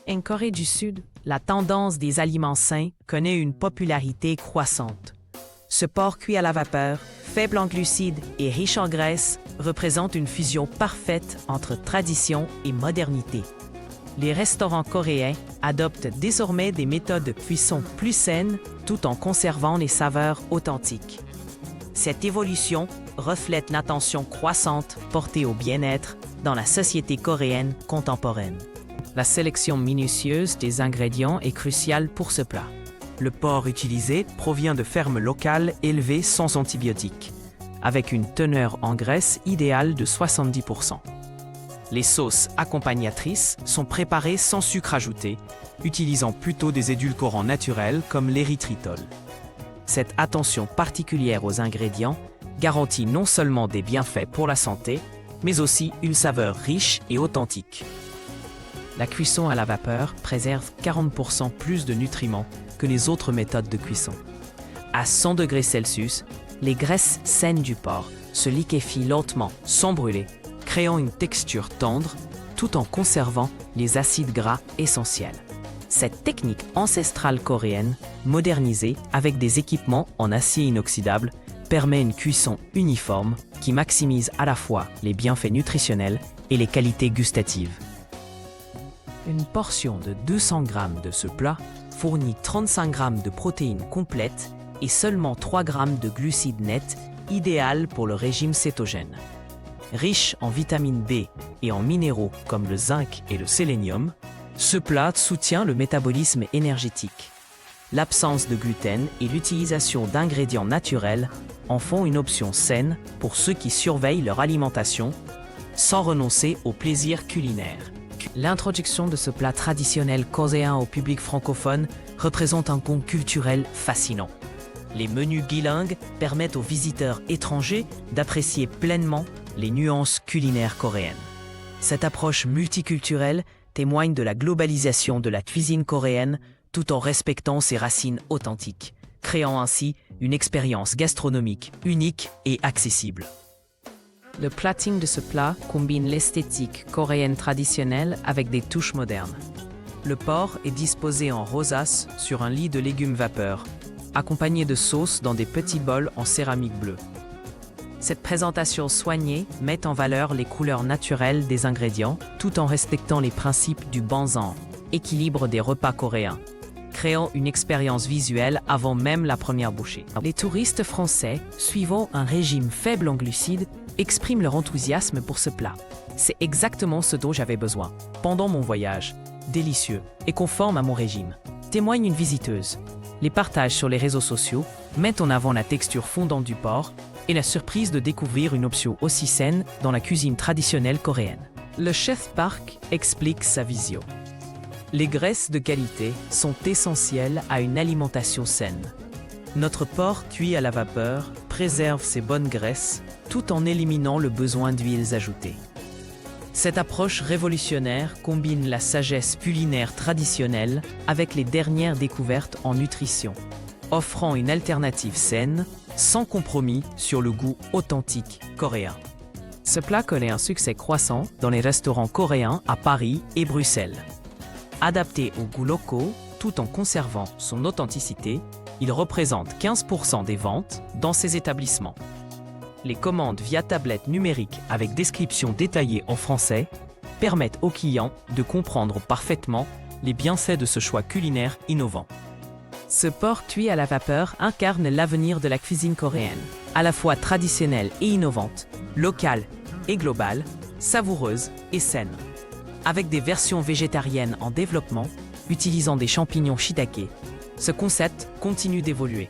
En Corée du Sud, la tendance des aliments sains connaît une popularité croissante. Ce porc cuit à la vapeur, faible en glucides et riche en graisse, représente une fusion parfaite entre tradition et modernité. Les restaurants coréens adoptent désormais des méthodes de cuisson plus saines tout en conservant les saveurs authentiques. Cette évolution reflète l'attention croissante portée au bien-être dans la société coréenne contemporaine. La sélection minutieuse des ingrédients est cruciale pour ce plat. Le porc utilisé provient de fermes locales élevées sans antibiotiques, avec une teneur en graisse idéale de 70%. Les sauces accompagnatrices sont préparées sans sucre ajouté, utilisant plutôt des édulcorants naturels comme l'érythritol. Cette attention particulière aux ingrédients garantit non seulement des bienfaits pour la santé, mais aussi une saveur riche et authentique. La cuisson à la vapeur préserve 40% plus de nutriments que les autres méthodes de cuisson. À 100 degrés Celsius, les graisses saines du porc se liquéfient lentement sans brûler, créant une texture tendre tout en conservant les acides gras essentiels. Cette technique ancestrale coréenne, modernisée avec des équipements en acier inoxydable, permet une cuisson uniforme qui maximise à la fois les bienfaits nutritionnels et les qualités gustatives. Une portion de 200 g de ce plat fournit 35 g de protéines complètes et seulement 3 g de glucides nets, idéal pour le régime cétogène. Riche en vitamine B et en minéraux comme le zinc et le sélénium, ce plat soutient le métabolisme énergétique. L'absence de gluten et l'utilisation d'ingrédients naturels en font une option saine pour ceux qui surveillent leur alimentation sans renoncer au plaisir culinaire. L'introduction de ce plat traditionnel coréen au public francophone représente un pont culturel fascinant. Les menus bilingues permettent aux visiteurs étrangers d'apprécier pleinement les nuances culinaires coréennes. Cette approche multiculturelle témoigne de la globalisation de la cuisine coréenne tout en respectant ses racines authentiques, créant ainsi une expérience gastronomique unique et accessible. Le plating de ce plat combine l'esthétique coréenne traditionnelle avec des touches modernes. Le porc est disposé en rosace sur un lit de légumes vapeur, accompagné de sauce dans des petits bols en céramique bleue. Cette présentation soignée met en valeur les couleurs naturelles des ingrédients tout en respectant les principes du banzan, équilibre des repas coréens, créant une expérience visuelle avant même la première bouchée. Les touristes français, suivant un régime faible en glucides, expriment leur enthousiasme pour ce plat. C'est exactement ce dont j'avais besoin pendant mon voyage, délicieux et conforme à mon régime, témoigne une visiteuse. Les partages sur les réseaux sociaux mettent en avant la texture fondante du porc et la surprise de découvrir une option aussi saine dans la cuisine traditionnelle coréenne. Le chef Park explique sa vision. Les graisses de qualité sont essentielles à une alimentation saine. Notre porc cuit à la vapeur préserve ses bonnes graisses tout en éliminant le besoin d'huiles ajoutées. Cette approche révolutionnaire combine la sagesse culinaire traditionnelle avec les dernières découvertes en nutrition, offrant une alternative saine, sans compromis sur le goût authentique coréen. Ce plat connaît un succès croissant dans les restaurants coréens à Paris et Bruxelles. Adapté aux goûts locaux tout en conservant son authenticité, il représente 15% des ventes dans ces établissements. Les commandes via tablette numérique avec description détaillée en français permettent aux clients de comprendre parfaitement les bienfaits de ce choix culinaire innovant. Ce porc cuit à la vapeur incarne l'avenir de la cuisine coréenne, à la fois traditionnelle et innovante, locale et globale, savoureuse et saine. Avec des versions végétariennes en développement, utilisant des champignons shiitake, ce concept continue d'évoluer.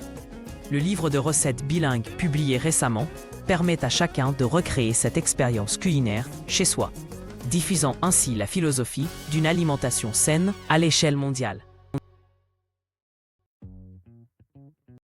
Le livre de recettes bilingue publié récemment permet à chacun de recréer cette expérience culinaire chez soi, diffusant ainsi la philosophie d'une alimentation saine à l'échelle mondiale.